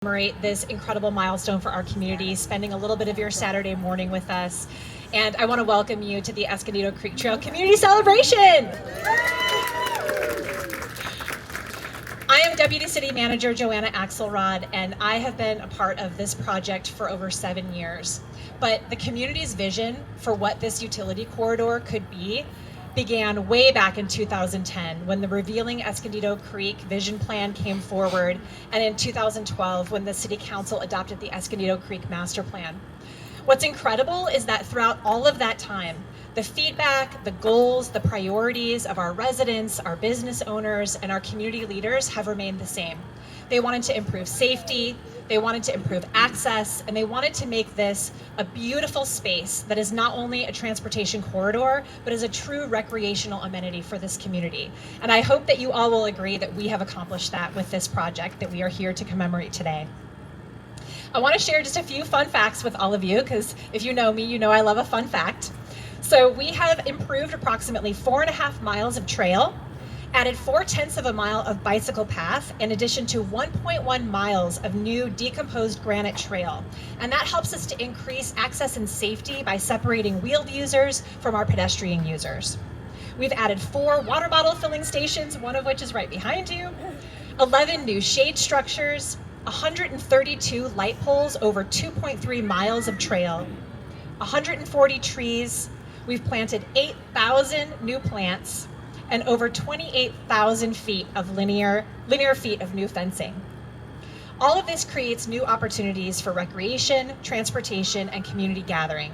commemorate this incredible milestone for our community, spending a little bit of your Saturday morning with us. And I want to welcome you to the Escondido Creek Trail Community Celebration. I am Deputy City Manager Joanna Axelrod, and I have been a part of this project for over 7 years. But the community's vision for what this utility corridor could be began way back in 2010 when the Revealing Escondido Creek vision plan came forward, and in 2012 when the City Council adopted the Escondido Creek Master Plan. What's incredible is that throughout all of that time, the feedback, the goals, the priorities of our residents, our business owners, and our community leaders have remained the same. They wanted to improve safety, they wanted to improve access, and they wanted to make this a beautiful space that is not only a transportation corridor, but is a true recreational amenity for this community. And I hope that you all will agree that we have accomplished that with this project that we are here to commemorate today. I want to share just a few fun facts with all of you, because if you know me, you know I love a fun fact. So we have improved approximately 4.5 miles of trail, added 0.4 of a mile of bicycle path, in addition to 1.1 miles of new decomposed granite trail. And that helps us to increase access and safety by separating wheeled users from our pedestrian users. We've added 4 water bottle filling stations, one of which is right behind you, 11 new shade structures, 132 light poles over 2.3 miles of trail, 140 trees. We've planted 8,000 new plants, and over 28,000 feet of linear feet of new fencing. All of this creates new opportunities for recreation, transportation, and community gathering.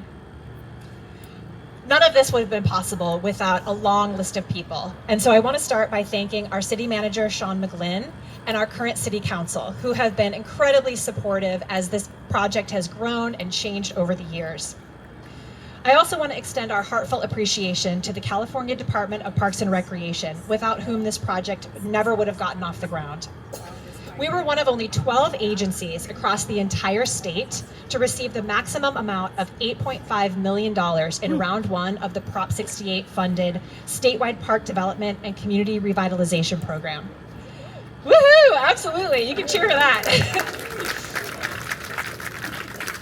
None of this would have been possible without a long list of people. And so I want to start by thanking our city manager, Sean McGlynn, and our current city council, who have been incredibly supportive as this project has grown and changed over the years. I also want to extend our heartfelt appreciation to the California Department of Parks and Recreation, without whom this project never would have gotten off the ground. We were one of only 12 agencies across the entire state to receive the maximum amount of $8.5 million in round 1 of the Prop 68 funded statewide park development and community revitalization program. Woohoo! Absolutely, you can cheer for that.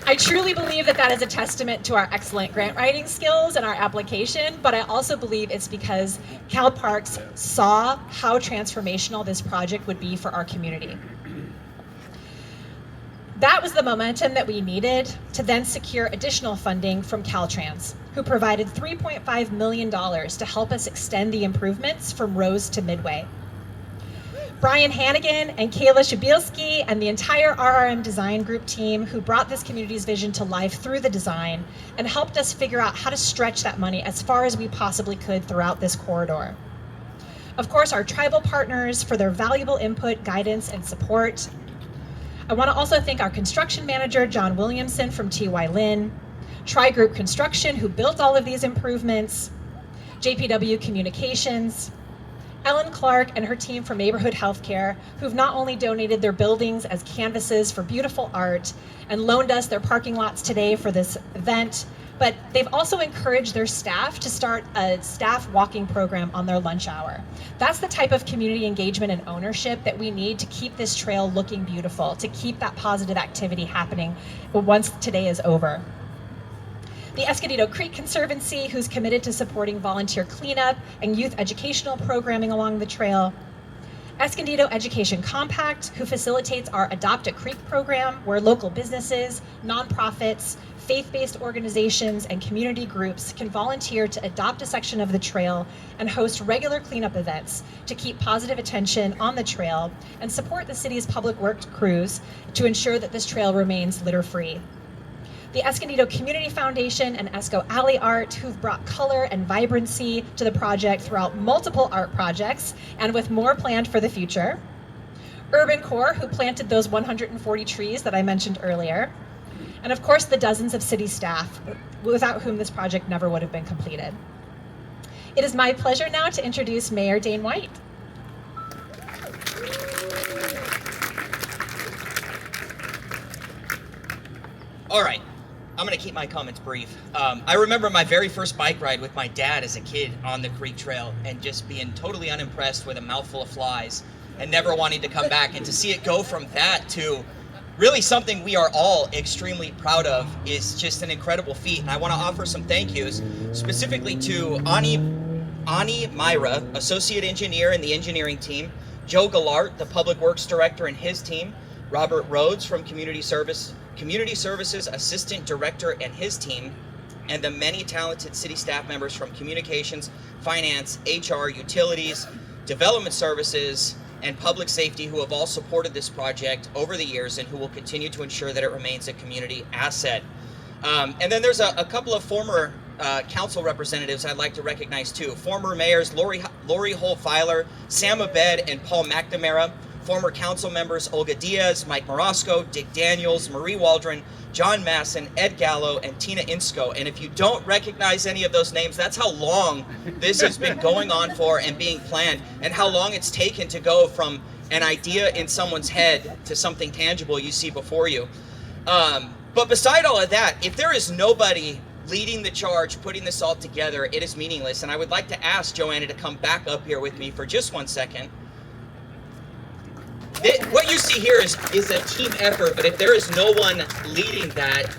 I truly believe that that is a testament to our excellent grant writing skills and our application, but I also believe it's because Cal Parks saw how transformational this project would be for our community. That was the momentum that we needed to then secure additional funding from Caltrans, who provided $3.5 million to help us extend the improvements from Rose to Midway. Brian Hannigan and Kayla Shabilsky and the entire RRM Design Group team, who brought this community's vision to life through the design and helped us figure out how to stretch that money as far as we possibly could throughout this corridor. Of course, our tribal partners for their valuable input, guidance, and support. I want to also thank our construction manager, John Williamson from TY Lin, Tri-Group Construction, who built all of these improvements, JPW Communications, Ellen Clark and her team from Neighborhood Healthcare, who've not only donated their buildings as canvases for beautiful art and loaned us their parking lots today for this event, but they've also encouraged their staff to start a staff walking program on their lunch hour. That's the type of community engagement and ownership that we need to keep this trail looking beautiful, to keep that positive activity happening once today is over. The Escondido Creek Conservancy, who's committed to supporting volunteer cleanup and youth educational programming along the trail. Escondido Education Compact, who facilitates our Adopt a Creek program, where local businesses, nonprofits, faith-based organizations, and community groups can volunteer to adopt a section of the trail and host regular cleanup events to keep positive attention on the trail and support the city's public works crews to ensure that this trail remains litter-free. The Escondido Community Foundation and Esco Alley Art, who've brought color and vibrancy to the project throughout multiple art projects, and with more planned for the future. Urban Core, who planted those 140 trees that I mentioned earlier. And of course, the dozens of city staff, without whom this project never would have been completed. It is my pleasure now to introduce Mayor Dane White. All right. I'm gonna keep my comments brief. I remember my very first bike ride with my dad as a kid on the Creek Trail and just being totally unimpressed with a mouthful of flies and never wanting to come back. And to see it go from that to really something we are all extremely proud of. Is just an incredible feat. And I want to offer some thank yous specifically to Ani Myra, Associate Engineer in the engineering team, Joe Gallart, the Public Works Director and his team, Robert Rhodes from Community Services Assistant Director and his team, and the many talented city staff members from Communications, Finance, HR, Utilities, Development Services, and Public Safety who have all supported this project over the years and who will continue to ensure that it remains a community asset. And then there's a couple of former council representatives I'd like to recognize too. Former mayors Lori Holt-Filer, Sam Abed, and Paul McNamara. Former council members Olga Diaz, Mike Morosco, Dick Daniels, Marie Waldron, John Masson, Ed Gallo, and Tina Insko. And if you don't recognize any of those names, that's how long this has been going on for and being planned, and how long it's taken to go from an idea in someone's head to something tangible you see before you. But beside all of that, if there is nobody leading the charge, putting this all together, it is meaningless. And I would like to ask Joanna to come back up here with me for just 1 second. What you see here is a team effort, but if there is no one leading that,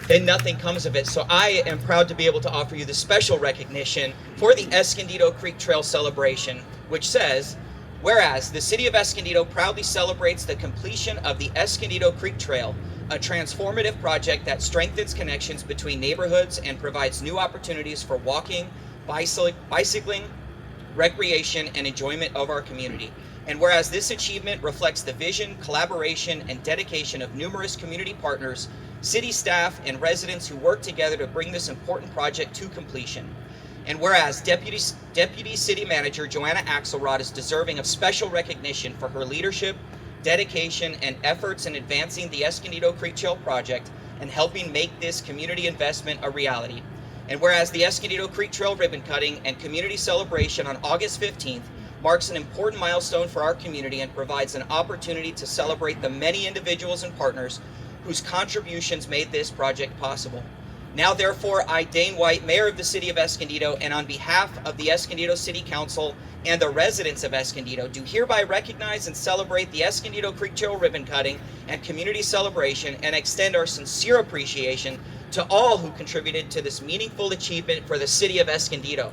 then nothing comes of it. So I am proud to be able to offer you the special recognition for the Escondido Creek Trail celebration, which says, whereas the City of Escondido proudly celebrates the completion of the Escondido Creek Trail, a transformative project that strengthens connections between neighborhoods and provides new opportunities for walking, bicycling, recreation, and enjoyment of our community. And whereas this achievement reflects the vision, collaboration, and dedication of numerous community partners, city staff, and residents who work together to bring this important project to completion. And whereas Deputy City Manager Joanna Axelrod is deserving of special recognition for her leadership, dedication, and efforts in advancing the Escondido Creek Trail project and helping make this community investment a reality. And whereas the Escondido Creek Trail ribbon cutting and community celebration on August 15th marks an important milestone for our community and provides an opportunity to celebrate the many individuals and partners whose contributions made this project possible. Now, therefore, I, Dane White, Mayor of the City of Escondido, and on behalf of the Escondido City Council and the residents of Escondido, do hereby recognize and celebrate the Escondido Creek Trail ribbon cutting and community celebration and extend our sincere appreciation to all who contributed to this meaningful achievement for the City of Escondido.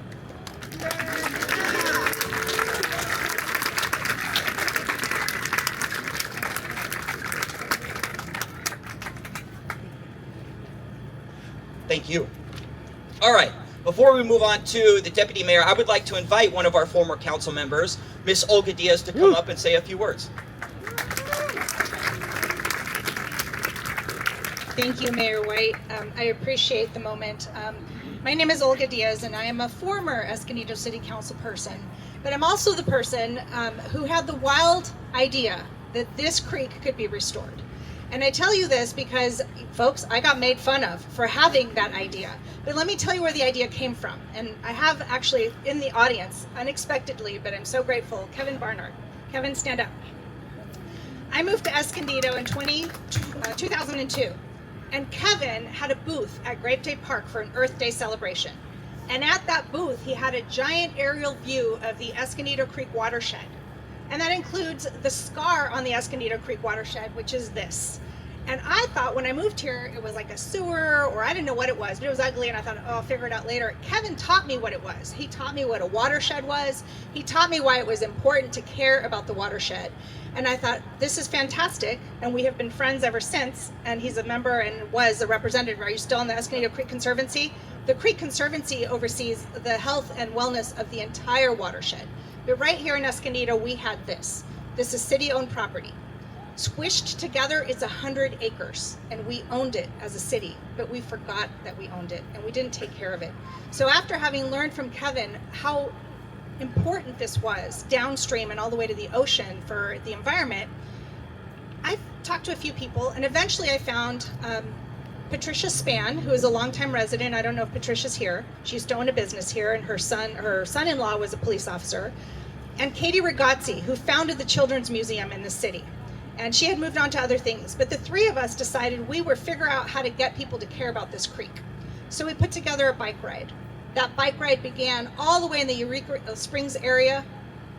Thank you. All right, before we move on to the Deputy Mayor, I would like to invite one of our former council members, Miss Olga Diaz, to come up and say a few words. Thank you, Mayor White. I appreciate the moment. My name is Olga Diaz, and I am a former Escondido City Council person, but I'm also the person who had the wild idea that this creek could be restored. And I tell you this because, folks, I got made fun of for having that idea. But let me tell you where the idea came from. And I have actually in the audience, unexpectedly, but I'm so grateful, Kevin Barnard. Kevin, stand up. I moved to Escondido in 2002. And Kevin had a booth at Grape Day Park for an Earth Day celebration. And at that booth, he had a giant aerial view of the Escondido Creek watershed. And that includes the scar on the Escondido Creek watershed, which is this. And I thought when I moved here, it was like a sewer, or I didn't know what it was, but it was ugly, and I thought, oh, I'll figure it out later. Kevin taught me what it was. He taught me what a watershed was. He taught me why it was important to care about the watershed. And I thought, this is fantastic, and we have been friends ever since, and he's a member and was a representative. Are you still on the Escondido Creek Conservancy? The Creek Conservancy oversees the health and wellness of the entire watershed. But right here in Escondido, we had this. This is city-owned property. Squished together, it's 100 acres, and we owned it as a city, but we forgot that we owned it, and we didn't take care of it. So after having learned from Kevin how important this was downstream and all the way to the ocean for the environment, I talked to a few people, and eventually I found Patricia Spann, who is a longtime resident. I don't know if Patricia's here. She used to own a business here, and her son-in-law was a police officer. And Katie Ragazzi, who founded the Children's Museum in the city. And she had moved on to other things. But the three of us decided we would figure out how to get people to care about this creek. So we put together a bike ride. That bike ride began all the way in the Eureka Springs area.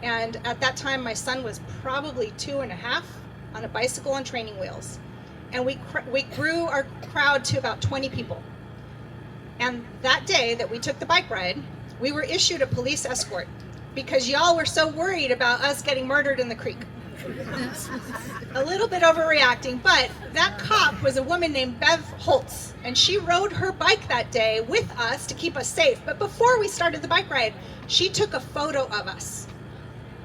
And at that time, my son was probably 2.5 on a bicycle on training wheels. and we grew our crowd to about 20 people. And that day that we took the bike ride, we were issued a police escort because y'all were so worried about us getting murdered in the creek. A little bit overreacting, but that cop was a woman named Bev Holtz, and she rode her bike that day with us to keep us safe. But before we started the bike ride, she took a photo of us.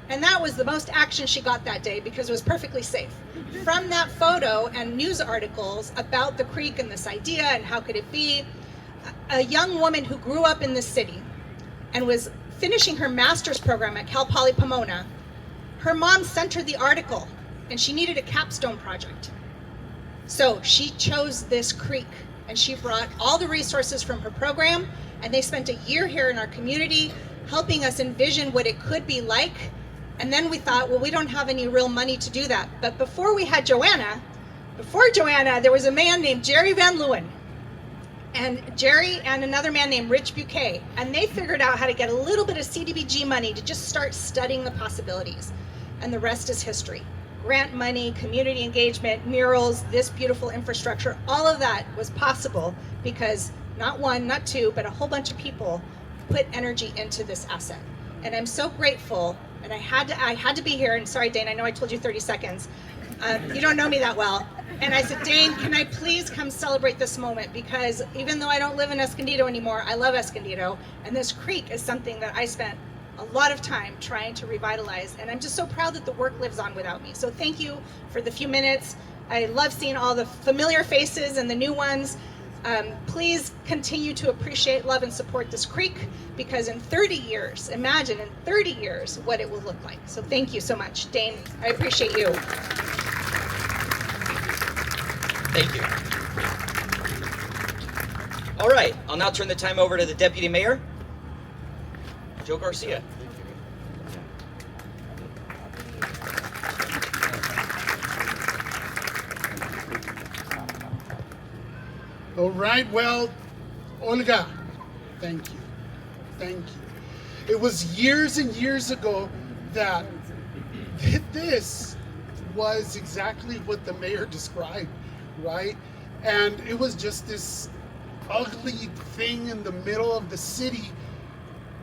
And that was the most action she got that day because it was perfectly safe. From that photo and news articles about the creek and this idea and how could it be, a young woman who grew up in this city and was finishing her master's program at Cal Poly Pomona, her mom sent her the article and she needed a capstone project. So she chose this creek and she brought all the resources from her program, and they spent a year here in our community helping us envision what it could be like. And then we thought, well, we don't have any real money to do that. But before Joanna, there was a man named Jerry Van Leeuwen. And Jerry and another man named Rich Buquet, and they figured out how to get a little bit of CDBG money to just start studying the possibilities. And the rest is history. Grant money, community engagement, murals, this beautiful infrastructure, all of that was possible because not one, not two, but a whole bunch of people put energy into this asset. And I'm so grateful, and I had to be here, and sorry, Dane, I know I told you 30 seconds. You don't know me that well. And I said, Dane, can I please come celebrate this moment? Because even though I don't live in Escondido anymore, I love Escondido. And this creek is something that I spent a lot of time trying to revitalize. And I'm just so proud that the work lives on without me. So thank you for the few minutes. I love seeing all the familiar faces and the new ones. Please continue to appreciate, love, and support this creek, because in 30 years, imagine in 30 years what it will look like. So thank you so much. Dane, I appreciate you. Thank you. All right, I'll now turn the time over to the Deputy Mayor, Joe Garcia. All right, well, Olga, thank you. Thank you. It was years and years ago that this was exactly what the mayor described, right? And it was just this ugly thing in the middle of the city,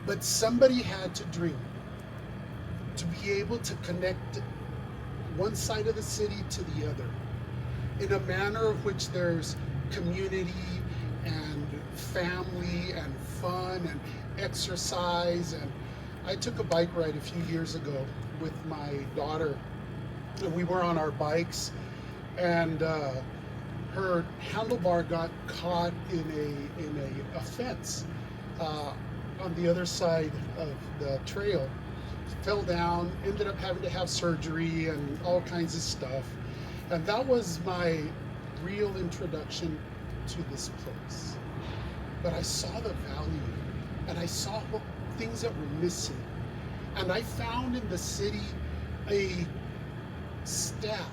but somebody had to dream to be able to connect one side of the city to the other in a manner of which there's community and family and fun and exercise. And I took a bike ride a few years ago with my daughter, and we were on our bikes, and her handlebar got caught in a fence on the other side of the trail. Fell down, ended up having to have surgery and all kinds of stuff. And that was my real introduction to this place. But I saw the value, and I saw what things that were missing. And I found in the city a staff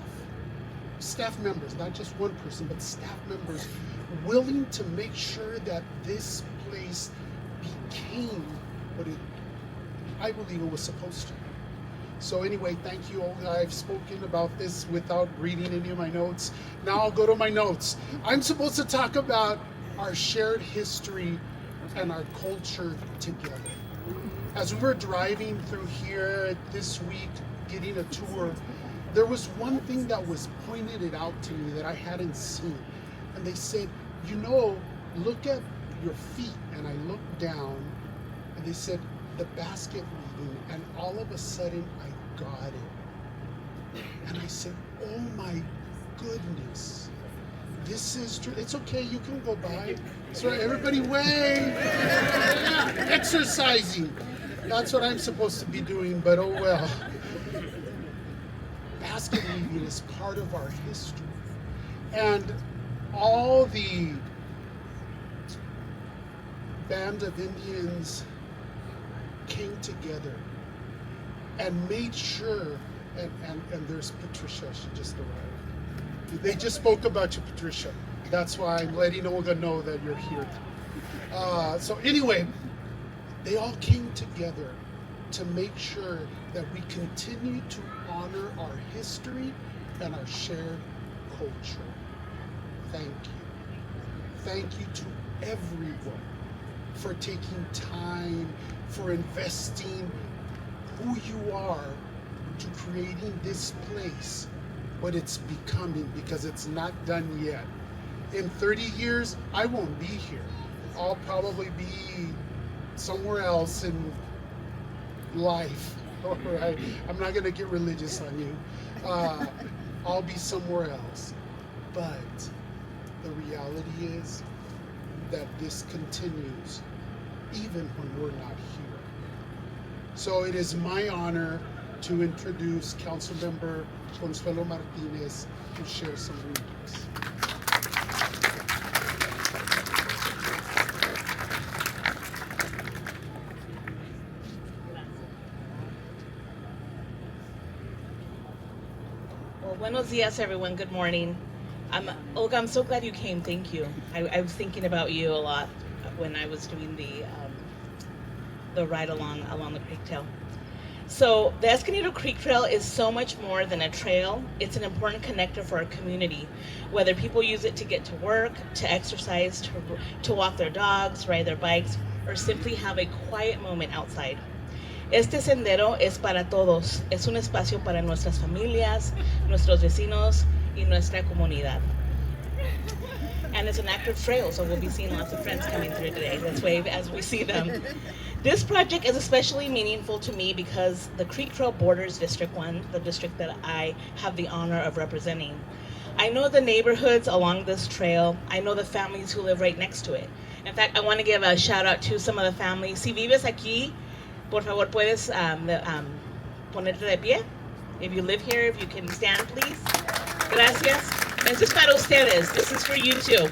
members, not just one person, but staff members willing to make sure that this place became what I believe it was supposed to. So anyway, thank you, Olga. I've spoken about this without reading any of my notes. Now I'll go to my notes. I'm supposed to talk about our shared history and our culture together. As we were driving through here this week, getting a tour, there was one thing that was pointed out to me that I hadn't seen. And they said, you know, look at your feet. And I looked down, and they said, the basket weaving, and all of a sudden I got it. And I said, oh my goodness, this is true. It's okay, you can go by. So everybody wave. Yeah, exercising. That's what I'm supposed to be doing, but oh well. Basket weaving is part of our history. And all the band of Indians came together and made sure, and there's Patricia, she just arrived. They just spoke about you, Patricia. That's why I'm letting Olga know that you're here. So anyway, they all came together to make sure that we continue to honor our history and our shared culture. thank you. Thank you to everyone for taking time, for investing who you are to creating this place, what it's becoming, because it's not done yet. In 30 years, I won't be here. I'll probably be somewhere else in life. All right, I'm not gonna get religious on you. I'll be somewhere else. But the reality is that this continues even when we're not here. So it is my honor to introduce Councilmember Consuelo Martinez to share some remarks. Well, buenos dias, everyone. Good morning. Olga, I'm so glad you came. Thank you. I was thinking about you a lot when I was doing the ride along the creek trail. So the Escondido Creek Trail is so much more than a trail. It's an important connector for our community, whether people use it to get to work, to exercise, to walk their dogs, ride their bikes, or simply have a quiet moment outside. Este sendero es para todos. Es un espacio para nuestras familias, nuestros vecinos, y nuestra comunidad. And it's an active trail, so we'll be seeing lots of friends coming through today. Let's wave as we see them. This project is especially meaningful to me because the Creek Trail borders District 1, the district that I have the honor of representing. I know the neighborhoods along this trail. I know the families who live right next to it. In fact, I want to give a shout out to some of the families. Si vives aquí, por favor, puedes ponerte de pie. If you live here, if you can stand, please. Gracias. This is para ustedes. This is for you too.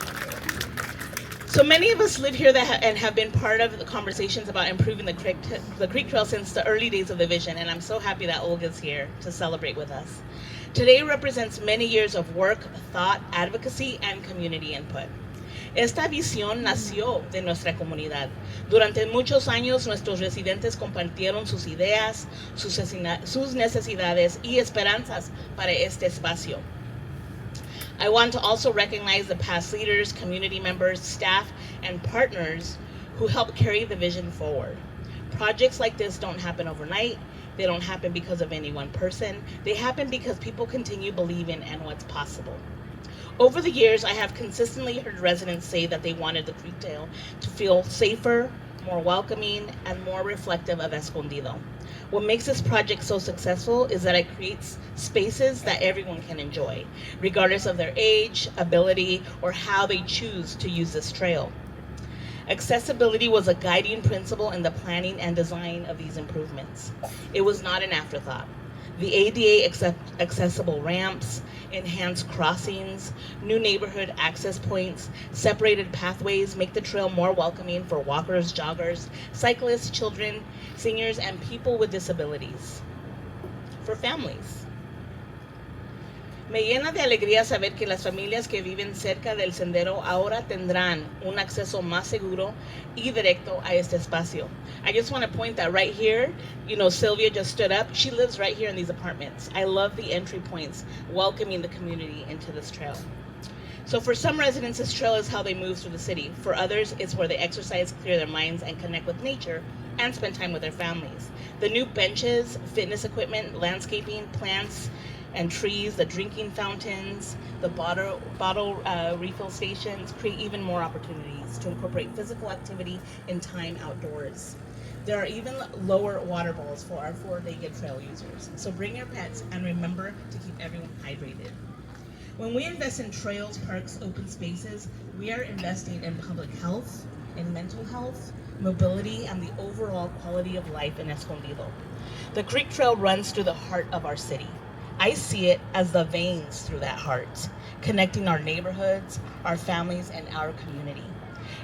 So many of us live here and have been part of the conversations about improving the creek trail since the early days of the vision, and I'm so happy that Olga's here to celebrate with us. Today represents many years of work, thought, advocacy, and community input. Esta visión nació de nuestra comunidad. Durante muchos años, nuestros residentes compartieron sus ideas, sus necesidades y esperanzas para este espacio. I want to also recognize the past leaders, community members, staff, and partners who helped carry the vision forward. Projects like this don't happen overnight. They don't happen because of any one person. They happen because people continue believing in what's possible. Over the years, I have consistently heard residents say that they wanted the creek trail to feel safer, more welcoming, and more reflective of Escondido. What makes this project so successful is that it creates spaces that everyone can enjoy, regardless of their age, ability, or how they choose to use this trail. Accessibility was a guiding principle in the planning and design of these improvements. It was not an afterthought. The ADA accessible ramps, enhanced crossings, new neighborhood access points, separated pathways make the trail more welcoming for walkers, joggers, cyclists, children, seniors, and people with disabilities. For families. Me llena de alegría saber que las familias que viven cerca del sendero ahora tendrán un acceso más seguro y directo a este espacio. I just want to point that right here, Sylvia just stood up. She lives right here in these apartments. I love the entry points welcoming the community into this trail. So for some residents, this trail is how they move through the city. For others, it's where they exercise, clear their minds, and connect with nature and spend time with their families. The new benches, fitness equipment, landscaping, plants, and trees, the drinking fountains, the bottle refill stations create even more opportunities to incorporate physical activity and time outdoors. There are even lower water bowls for our four-legged trail users. So bring your pets and remember to keep everyone hydrated. When we invest in trails, parks, open spaces, we are investing in public health, in mental health, mobility, and the overall quality of life in Escondido. The Creek Trail runs through the heart of our city. I see it as the veins through that heart, connecting our neighborhoods, our families, and our community.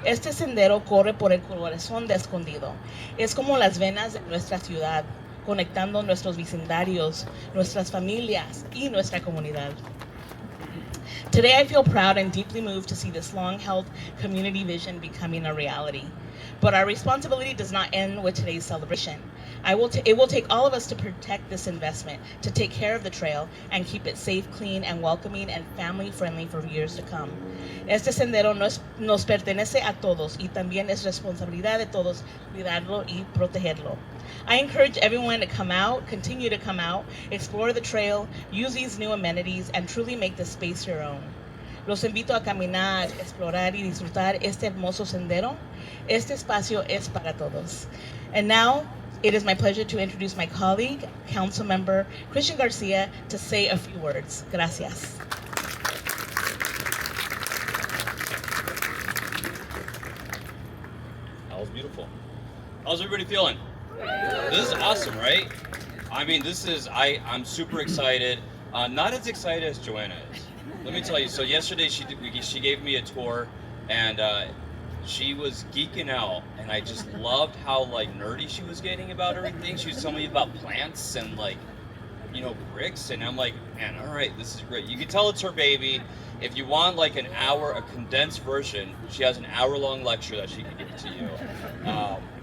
Este sendero corre por el corazón de Escondido. Es como las venas de nuestra ciudad, conectando nuestros vecindarios, nuestras familias, y nuestra comunidad. Today I feel proud and deeply moved to see this long-held community vision becoming a reality. But our responsibility does not end with today's celebration. It will take all of us to protect this investment, to take care of the trail, and keep it safe, clean, and welcoming, and family-friendly for years to come. Este sendero nos pertenece a todos, y también es responsabilidad de todos cuidarlo y protegerlo. I encourage everyone to come out, continue to come out, explore the trail, use these new amenities, and truly make this space your own. Los invito a caminar, explorar y disfrutar este hermoso sendero. Este espacio es para todos. And now, it is my pleasure to introduce my colleague, Councilmember Christian Garcia, to say a few words. Gracias. That was beautiful. How's everybody feeling? This is awesome, right? I mean, I'm super excited. Not as excited as Joanna is. Let me tell you, so yesterday she gave me a tour, and she was geeking out, and I just loved how like nerdy she was getting about everything. She was telling me about plants and like, you know, bricks, and I'm like, man, all right, this is great. You can tell it's her baby. If you want like an hour, a condensed version, she has an hour-long lecture that she can give to you.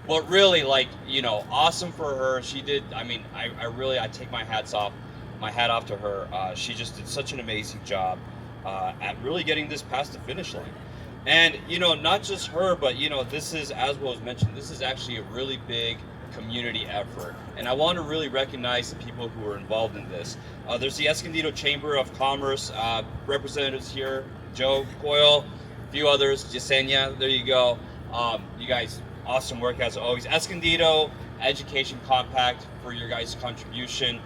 But really, like, you know, awesome for her. She did. I mean, I take my hat off to her. She just did such an amazing job at really getting this past the finish line. And, you know, not just her, but, you know, this is, as was mentioned, this is actually a really big community effort. And I want to really recognize the people who are involved in this. There's the Escondido Chamber of Commerce representatives here, Joe Coyle, a few others, Yesenia, there you go. You guys, awesome work as always. Escondido Education Compact for your guys' contribution.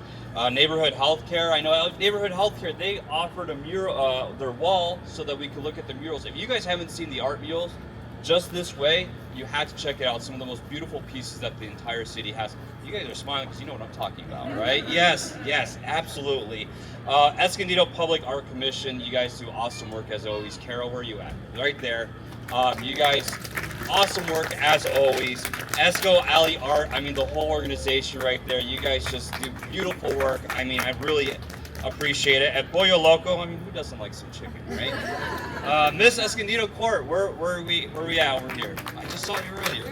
Neighborhood Healthcare. I know Neighborhood Healthcare, they offered a mural, their wall, so that we could look at the murals. If you guys haven't seen the art murals, just this way, you have to check it out. Some of the most beautiful pieces that the entire city has. You guys are smiling because you know what I'm talking about, right? Yes, absolutely. Escondido Public Art Commission, you guys do awesome work as always. Carol, where are you at? Right there. You guys, awesome work as always. Esco Alley Art, I mean the whole organization right there. You guys just do beautiful work. I mean, I really appreciate it. At Pollo Loco, I mean, who doesn't like some chicken, right? Miss Escondido Court, where are we at over here? I just saw you earlier.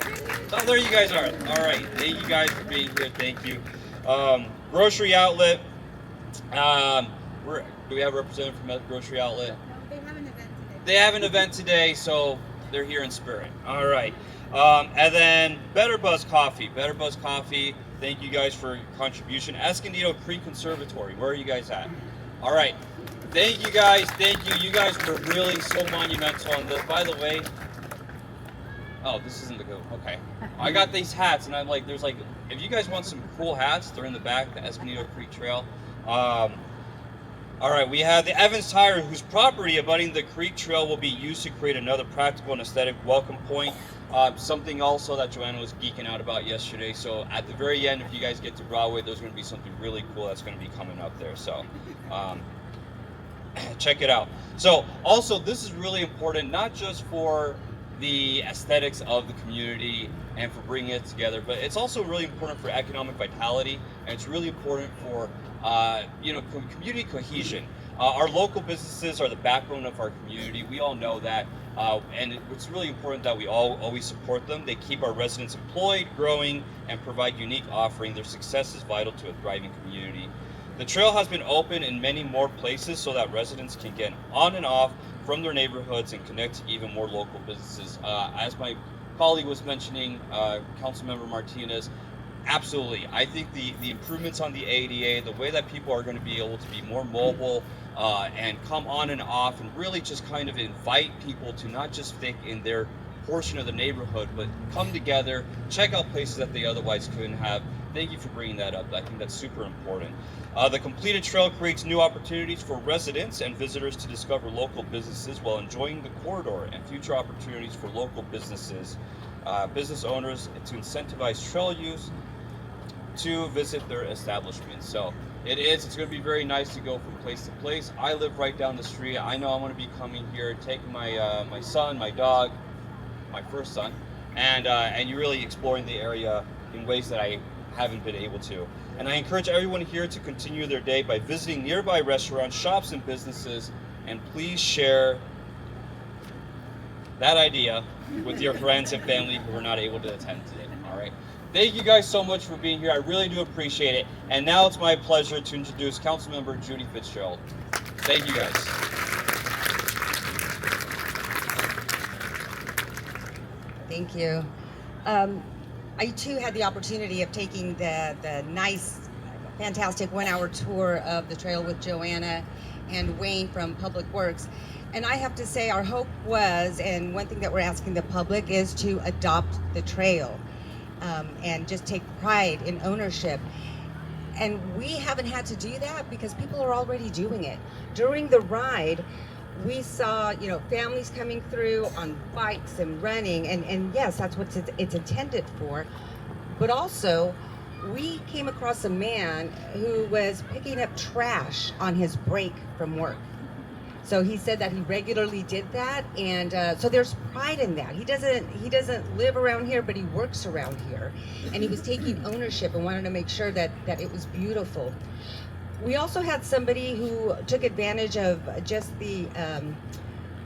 Oh, there you guys are. All right, thank you guys for being here. Thank you. Grocery Outlet. Do we have a representative from that Grocery Outlet? They have an event today, so they're here in spirit. All right. And then Better Buzz Coffee. Better Buzz Coffee, thank you guys for your contribution. Escondido Creek Conservatory, where are you guys at? All right. Thank you guys. Thank you. You guys were really so monumental on this. By the way, oh, this isn't the go. Okay. I got these hats, and I'm like, there's like, if you guys want some cool hats, they're in the back, the Escondido Creek Trail. All right, we have the Evans Tire, whose property abutting the Creek Trail will be used to create another practical and aesthetic welcome point. Something also that Joanna was geeking out about yesterday. So at the very end, if you guys get to Broadway, there's going to be something really cool that's going to be coming up there. So check it out. So also, this is really important, not just for the aesthetics of the community and for bringing it together, but it's also really important for economic vitality, and it's really important for community cohesion. Our local businesses are the backbone of our community. We all know that, and it's really important that we all always support them. They keep our residents employed, growing, and provide unique offering. Their success is vital to a thriving community. The trail has been open in many more places so that residents can get on and off from their neighborhoods and connect to even more local businesses. As my colleague was mentioning, Councilmember Martinez, absolutely. I think the improvements on the ADA, the way that people are going to be able to be more mobile and come on and off and really just kind of invite people to not just think in their portion of the neighborhood, but come together, check out places that they otherwise couldn't have. Thank you for bringing that up. I think that's super important. The completed trail creates new opportunities for residents and visitors to discover local businesses while enjoying the corridor, and future opportunities for local businesses, business owners to incentivize trail use to visit their establishments. So it's going to be very nice to go from place to place. I live right down the street. I know I'm going to be coming here, taking my my son, my dog, my first son, and you're really exploring the area in ways that I haven't been able to. And I encourage everyone here to continue their day by visiting nearby restaurants, shops, and businesses, and please share that idea with your friends and family who were not able to attend today. All right. Thank you guys so much for being here. I really do appreciate it. And now it's my pleasure to introduce Councilmember Judy Fitzgerald. Thank you guys. Thank you. I too had the opportunity of taking the nice, fantastic 1-hour tour of the trail with Joanna and Wayne from Public Works. And I have to say our hope was, and one thing that we're asking the public is to adopt the trail and just take pride in ownership. And we haven't had to do that because people are already doing it. During the ride, we saw, families coming through on bikes and running, and yes, that's what it's intended for. But also, we came across a man who was picking up trash on his break from work. So he said that he regularly did that, and so there's pride in that. He doesn't live around here, but he works around here, and he was taking ownership and wanted to make sure that it was beautiful. We also had somebody who took advantage of just the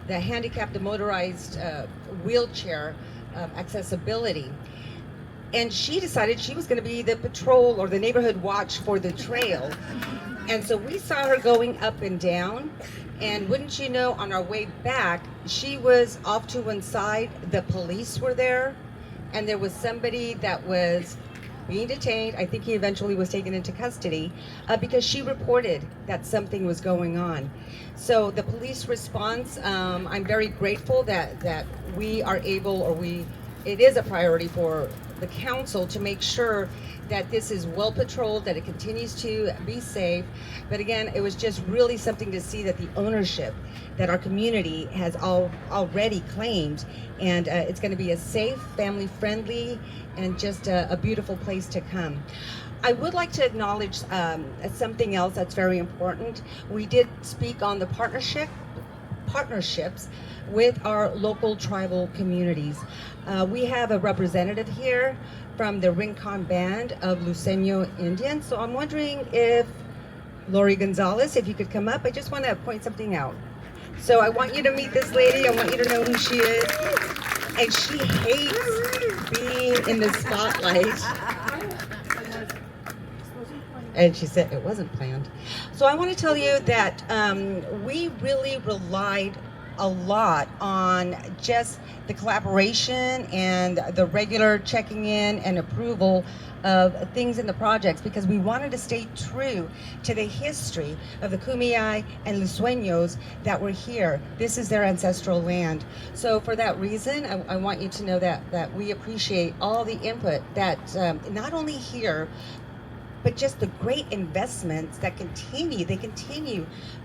handicapped, the motorized wheelchair accessibility. And she decided she was going to be the patrol or the neighborhood watch for the trail. And so we saw her going up and down. And wouldn't you know, on our way back, she was off to one side. The police were there. And there was somebody that was being detained. I think he eventually was taken into custody because she reported that something was going on. So the police response, I'm very grateful that we are able, it is a priority for the council to make sure that this is well patrolled, that it continues to be safe. But again, it was just really something to see that the ownership that our community has already claimed, and it's going to be a safe, family-friendly, and just a beautiful place to come. I would like to acknowledge something else that's very important. We did speak on the partnerships with our local tribal communities. We have a representative here from the Rincon Band of Luceño Indians. So I'm wondering if Lori Gonzalez, if you could come up. I just want to point something out. So I want you to meet this lady. I want you to know who she is. And she hates being in the spotlight. And she said it wasn't planned. So I want to tell you that we really relied a lot on just the collaboration and the regular checking in and approval of things in the projects, because we wanted to stay true to the history of the Kumeyaay and Luceños that were here. This is their ancestral land. So for that reason, I want you to know that we appreciate all the input that not only here, but just the great investments that continue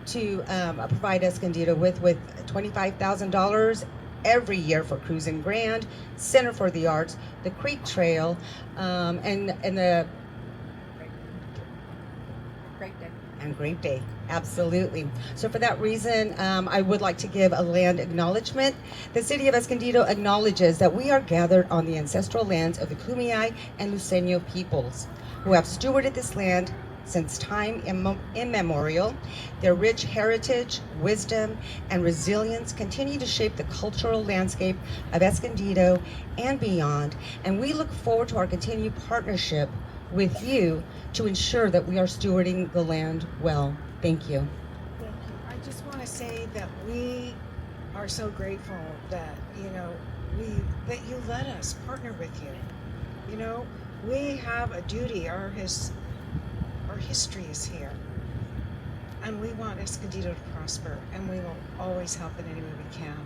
to provide Escondido with $25,000 every year for Cruise and Grand, Center for the Arts, the Creek Trail, and the Great Day. Absolutely. So for that reason, I would like to give a land acknowledgement. The City of Escondido acknowledges that we are gathered on the ancestral lands of the Kumeyaay and Luceño peoples, who have stewarded this land since time immemorial. Their rich heritage, wisdom, and resilience continue to shape the cultural landscape of Escondido and beyond, and we look forward to our continued partnership with you to ensure that we are stewarding the land well. Thank you. I just want to say that we are so grateful that, that you let us partner with you. We have a duty. Our history is here, and we want Escondido to prosper, and we will always help in any way we can.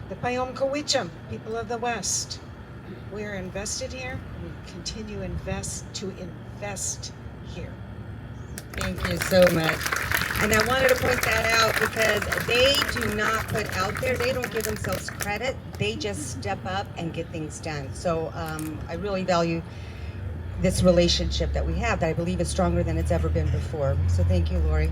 The Payom Kawicham, people of the West, we are invested here. We continue to invest here. Thank you so much. And I wanted to point that out because they do not put out there, they don't give themselves credit. They just step up and get things done. So I really value this relationship that we have that I believe is stronger than it's ever been before. So thank you, Lori.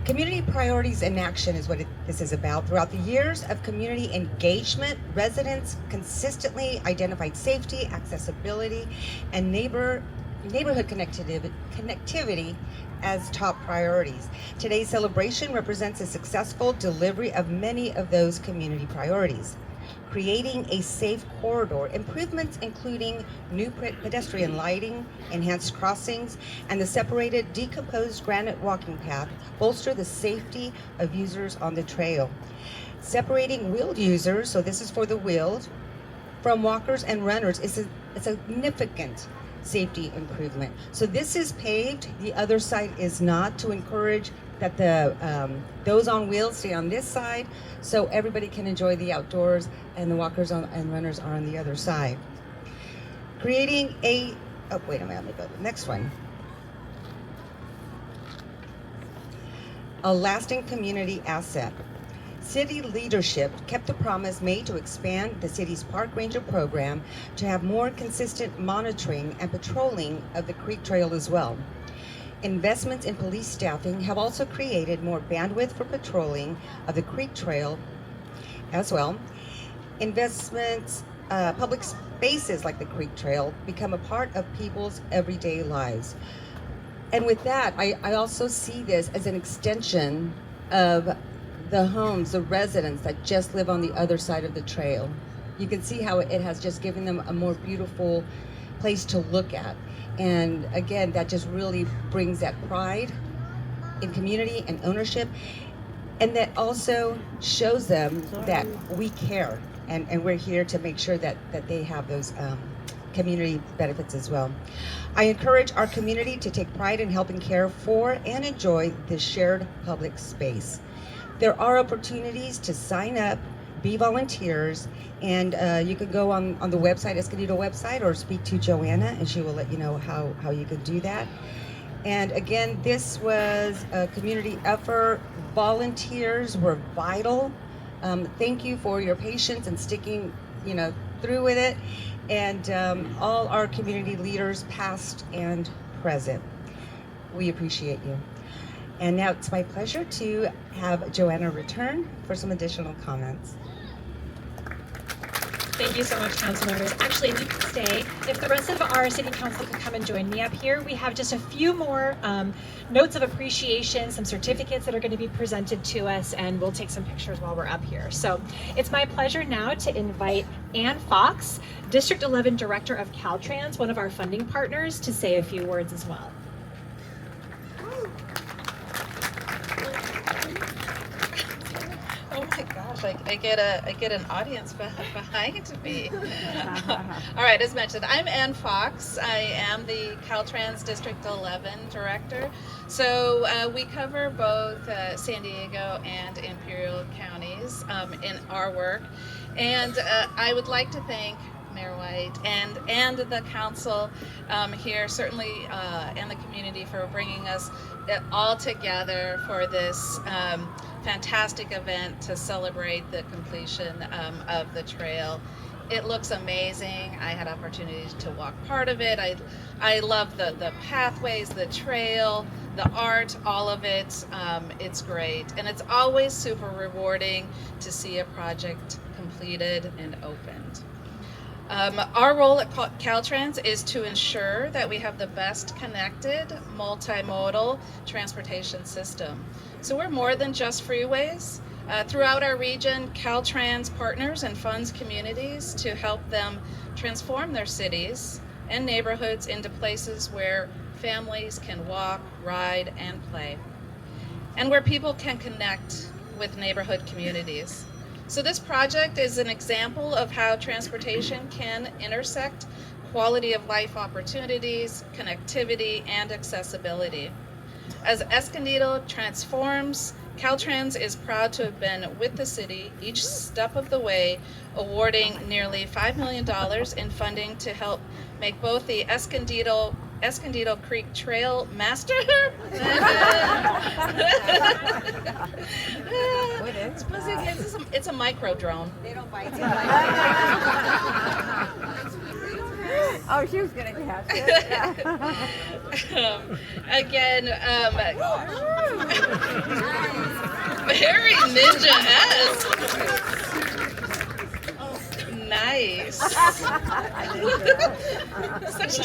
Community priorities in action is what this is about. Throughout the years of community engagement, residents consistently identified safety, accessibility, and neighborhood connectivity as top priorities. Today's celebration represents a successful delivery of many of those community priorities. creating a safe corridor, improvements including new pedestrian lighting, enhanced crossings, and the separated decomposed granite walking path bolster the safety of users on the trail. Separating wheeled users, so this is for the wheeled, from walkers and runners is a significant safety improvement. So this is paved, the other side is not, to encourage that those on wheels stay on this side so everybody can enjoy the outdoors and the walkers and runners are on the other side. Creating a, oh wait a minute, let me go to the next one. A lasting community asset. City leadership kept the promise made to expand the city's park ranger program to have more consistent monitoring and patrolling of the Creek Trail as well. Investments in police staffing have also created more bandwidth for patrolling of the Creek Trail as well. Investments, public spaces like the Creek Trail become a part of people's everyday lives. And with that, I also see this as an extension of the homes, the residents that just live on the other side of the trail. You can see how it has just given them a more beautiful place to look at. And again, that just really brings that pride in community and ownership. And that also shows them that we care and we're here to make sure that they have those community benefits as well. I encourage our community to take pride in helping care for and enjoy this shared public space. There are opportunities to sign up, be volunteers, and you can go on the website, Escondido website, or speak to Joanna, and she will let you know how you can do that. And again, this was a community effort. Volunteers were vital. Thank you for your patience and sticking, through with it. And all our community leaders, past and present, we appreciate you. And now it's my pleasure to have Joanna return for some additional comments. Thank you so much, council members. Actually, if you could stay, if the rest of our city council could come and join me up here, we have just a few more notes of appreciation, some certificates that are going to be presented to us, and we'll take some pictures while we're up here. So it's my pleasure now to invite Ann Fox, District 11 Director of Caltrans, one of our funding partners, to say a few words as well. Oh my gosh, I get an audience behind me. All right, as mentioned, I'm Ann Fox. I am the Caltrans District 11 Director. So we cover both San Diego and Imperial counties in our work. And I would like to thank Mayor White and the council here, certainly, and the community for bringing us all together for this fantastic event to celebrate the completion of the trail. It looks amazing. I had opportunities to walk part of it. I love the pathways, the trail, the art, all of it. It's great. And it's always super rewarding to see a project completed and opened. Our role at Caltrans is to ensure that we have the best connected multimodal transportation system. So we're more than just freeways. Throughout our region, Caltrans partners and funds communities to help them transform their cities and neighborhoods into places where families can walk, ride, and play, and where people can connect with neighborhood communities. So this project is an example of how transportation can intersect quality of life opportunities, connectivity, and accessibility. As Escondido transforms, Caltrans is proud to have been with the city each step of the way, awarding nearly $5 million in funding to help make both the Escondido Creek Trail Master. It's a micro drone. They don't bite. Oh, she was gonna catch it. Again, very ninja-esque. Nice. Such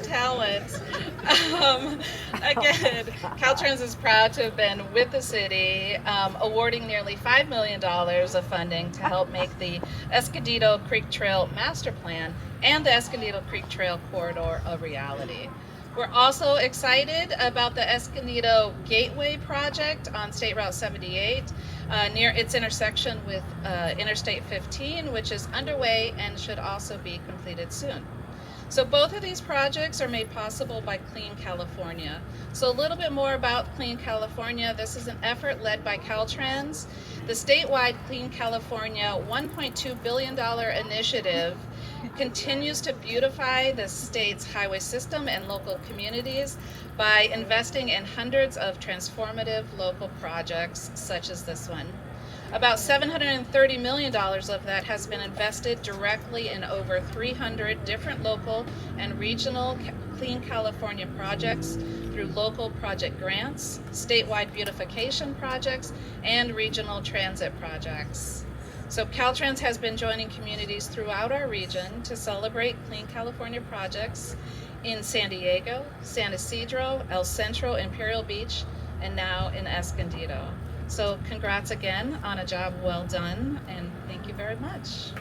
talent. Again, Caltrans is proud to have been with the city, awarding nearly $5 million of funding to help make the Escondido Creek Trail Master Plan and the Escondido Creek Trail Corridor a reality. We're also excited about the Escondido Gateway project on State Route 78 near its intersection with Interstate 15, which is underway and should also be completed soon. So both of these projects are made possible by Clean California. So a little bit more about Clean California. This is an effort led by Caltrans. The statewide Clean California $1.2 billion initiative continues to beautify the state's highway system and local communities by investing in hundreds of transformative local projects such as this one. About $730 million of that has been invested directly in over 300 different local and regional Clean California projects through local project grants, statewide beautification projects, and regional transit projects. So Caltrans has been joining communities throughout our region to celebrate Clean California projects in San Diego, San Isidro, El Centro, Imperial Beach, and now in Escondido. So congrats again on a job well done, and thank you very much.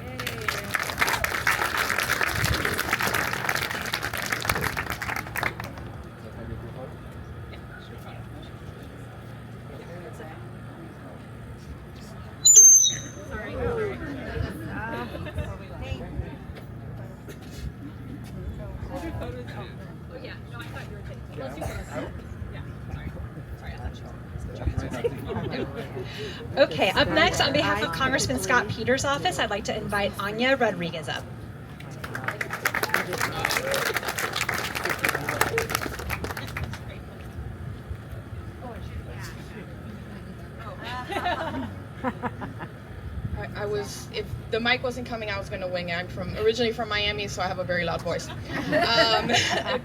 Okay, up next, on behalf of Congressman Scott Peters' office, I'd like to invite Anya Rodriguez up. If the mic wasn't coming, I was going to wing it. I'm originally from Miami, so I have a very loud voice.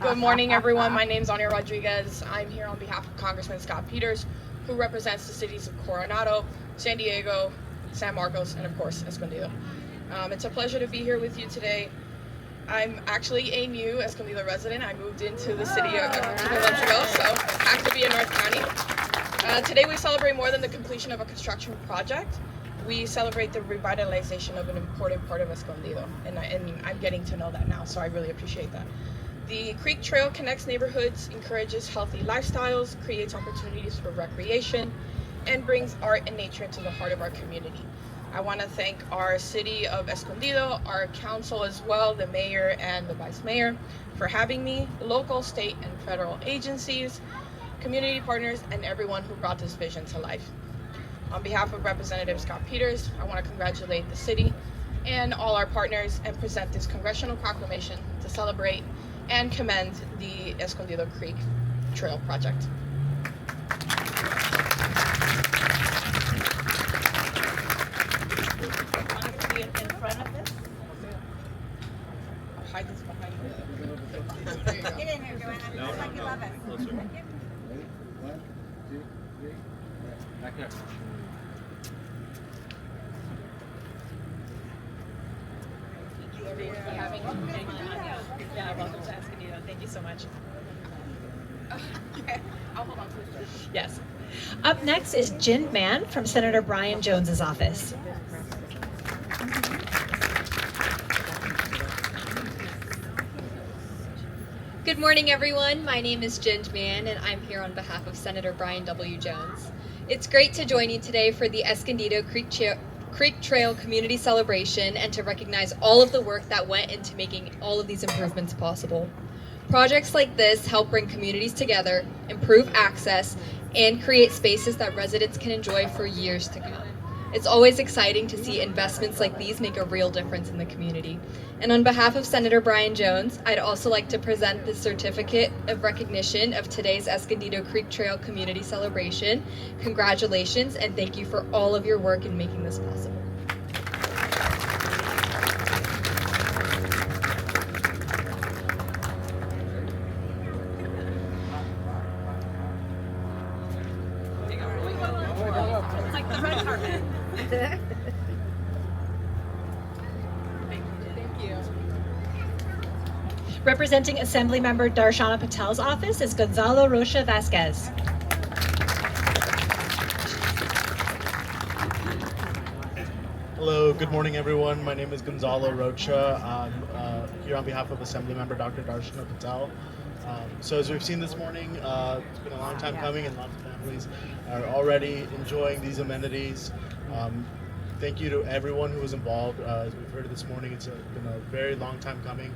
Good morning, everyone. My name is Anya Rodriguez. I'm here on behalf of Congressman Scott Peters, who represents the cities of Coronado, San Diego, San Marcos, and of course, Escondido. It's a pleasure to be here with you today. I'm actually a new Escondido resident. I moved into the city a couple months ago, so I have to be in North County. Today we celebrate more than the completion of a construction project. We celebrate the revitalization of an important part of Escondido, and I'm getting to know that now, so I really appreciate that. The Creek Trail connects neighborhoods, encourages healthy lifestyles, creates opportunities for recreation, and brings art and nature into the heart of our community. I want to thank our city of Escondido, our council as well, the mayor and the vice mayor, for having me, local, state, and federal agencies, community partners, and everyone who brought this vision to life. On behalf of Representative Scott Peters, I want to congratulate the city and all our partners and present this congressional proclamation to celebrate and commend the Escondido Creek Trail project. In front of this? I'll hide this behind Get in here, Joanna. Just like you love it. Closer. Thank you. One, two, three. Back up. Thank you everyone for having me. Yeah, welcome to Escondido. Thank you so much. Okay, I'll hold on to this. Yes. Up next is Jen Mann from Senator Brian Jones's office. Good morning, everyone. My name is Jen Mann, and I'm here on behalf of Senator Brian W. Jones. It's great to join you today for the Escondido Creek Trail Community Celebration and to recognize all of the work that went into making all of these improvements possible. Projects like this help bring communities together, improve access, and create spaces that residents can enjoy for years to come. It's always exciting to see investments like these make a real difference in the community. And on behalf of Senator Brian Jones, I'd also like to present the certificate of recognition of today's Escondido Creek Trail Community Celebration. Congratulations, and thank you for all of your work in making this possible. It's like the red carpet. Thank you. Representing Assemblymember Darshana Patel's office is Gonzalo Rocha Vasquez. Hello, good morning everyone. My name is Gonzalo Rocha. I'm here on behalf of Assemblymember Dr. Darshana Patel. So as we've seen this morning, it's been a long time coming and lots of families are already enjoying these amenities. Thank you to everyone who was involved. As we've heard this morning, it's been a very long time coming,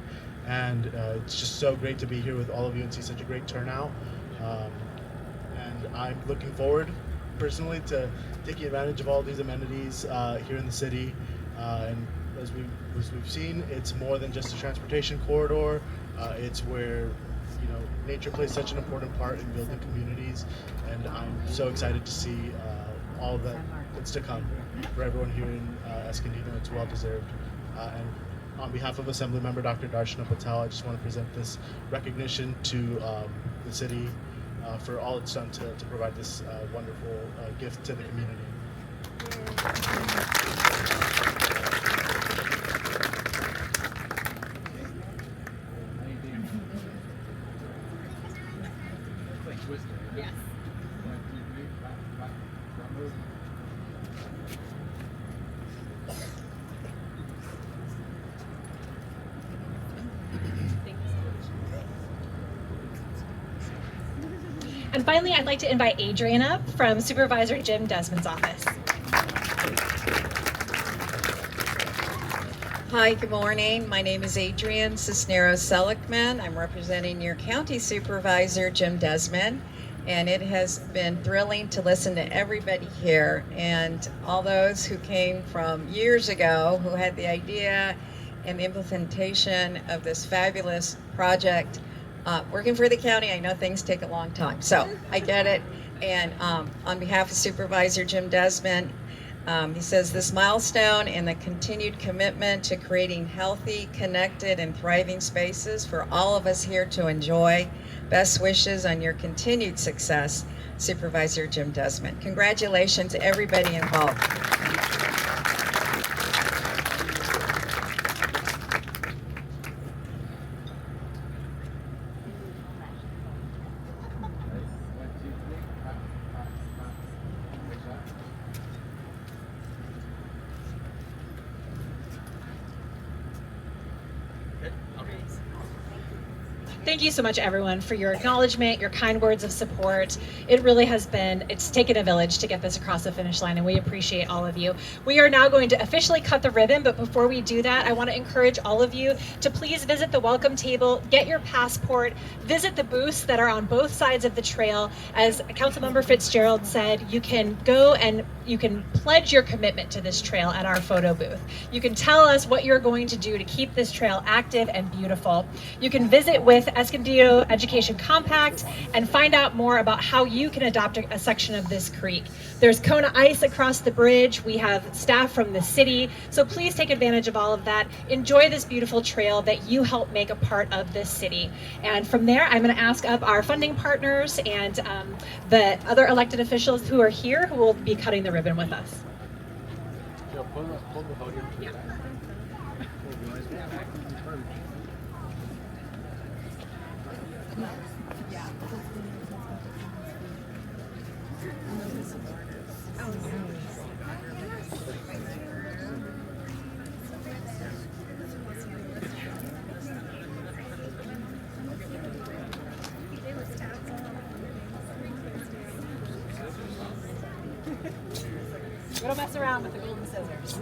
and it's just so great to be here with all of you and see such a great turnout. And I'm looking forward personally to taking advantage of all these amenities here in the city. And as we've seen, it's more than just a transportation corridor. It's where nature plays such an important part in building communities, and I'm so excited to see all that's to come for everyone here in Escondido. It's well deserved. And on behalf of Assemblymember Dr. Darshana Patel, I just want to present this recognition to the city for all it's done to provide this wonderful gift to the community. Yes. And finally, I'd like to invite Adrian up from Supervisor Jim Desmond's office. Hi, good morning. My name is Adrian Cisneros-Seligman. I'm representing your County Supervisor, Jim Desmond, and it has been thrilling to listen to everybody here and all those who came from years ago who had the idea and the implementation of this fabulous project. Working for the county, I know things take a long time, so I get it. And on behalf of Supervisor Jim Desmond, he says this milestone and the continued commitment to creating healthy, connected, and thriving spaces for all of us here to enjoy. Best wishes on your continued success, Supervisor Jim Desmond. Congratulations to everybody involved. Thank you so much, everyone, for your acknowledgement, your kind words of support. It really has been, it's taken a village to get this across the finish line, and we appreciate all of you. We are now going to officially cut the ribbon, but before we do that, I want to encourage all of you to please visit the welcome table, get your passport, visit the booths that are on both sides of the trail. As Councilmember Fitzgerald said, you can go and you can pledge your commitment to this trail at our photo booth. You can tell us what you're going to do to keep this trail active and beautiful. You can visit with Escondido Education Compact and find out more about how you can adopt a section of this creek. There's Kona ice across the bridge. We have staff from the city. So please take advantage of all of that. Enjoy this beautiful trail that you help make a part of this city. And from there, I'm going to ask up our funding partners and the other elected officials who are here who will be cutting the ribbon with us. Yeah. We don't mess around with the golden scissors.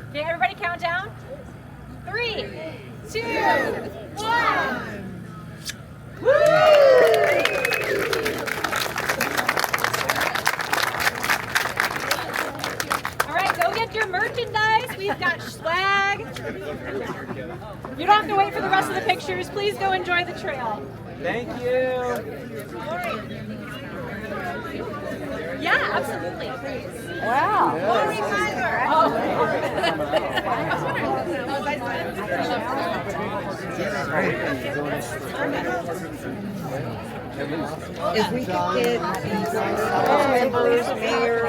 Okay, everybody count down. 3, 2, 1. Woo! All right, go get your merchandise. We've got swag. You don't have to wait for the rest of the pictures. Please go enjoy the trail. Thank you. Yeah, absolutely. Wow. Oh. If we could get council members, mayor,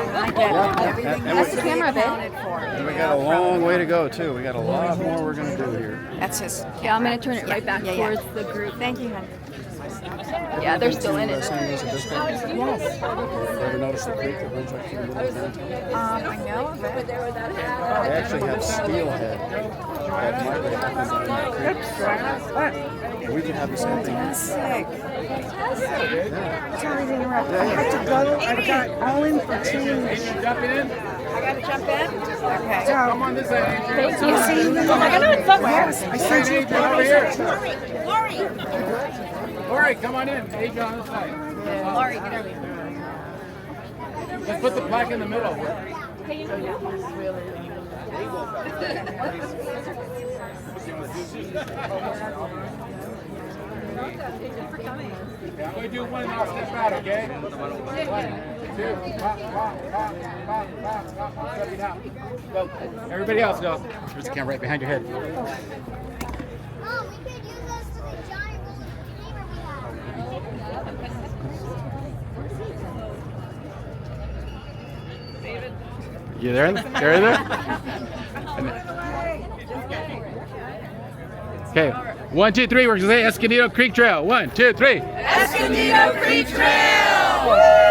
That's the camera, babe. And we got a long way to go too. We got a lot more we're gonna do here. That's his. Yeah, I'm gonna turn it right back towards the group. Thank you, honey. Yeah, they're still in it. Yes. Ever notice the creek that runs right through the middle of downtown? I know of it. They actually have steelhead that migrate up and down that creek. We can have the same thing. Fantastic. Sorry to interrupt. I have to go. I've got all in for 2 minutes. Jump in. I gotta jump in? Okay. So, Come on this side. Thank you see me? I know it's somewhere. Yes, I sent you a Over here. Lori. Lori, come on in. Adrian on this side. Lori, get over here. Let's put the plaque in the middle. I'm going to do one and I'll step out, okay? 1, 2, pop, pop, pop, pop, pop, pop, stepping out. Go. Everybody else go. There's a camera right behind your head. You there? There, there? Okay. 1, 2, 3. We're going to say Escondido Creek Trail. 1, 2, 3. Escondido Creek Trail!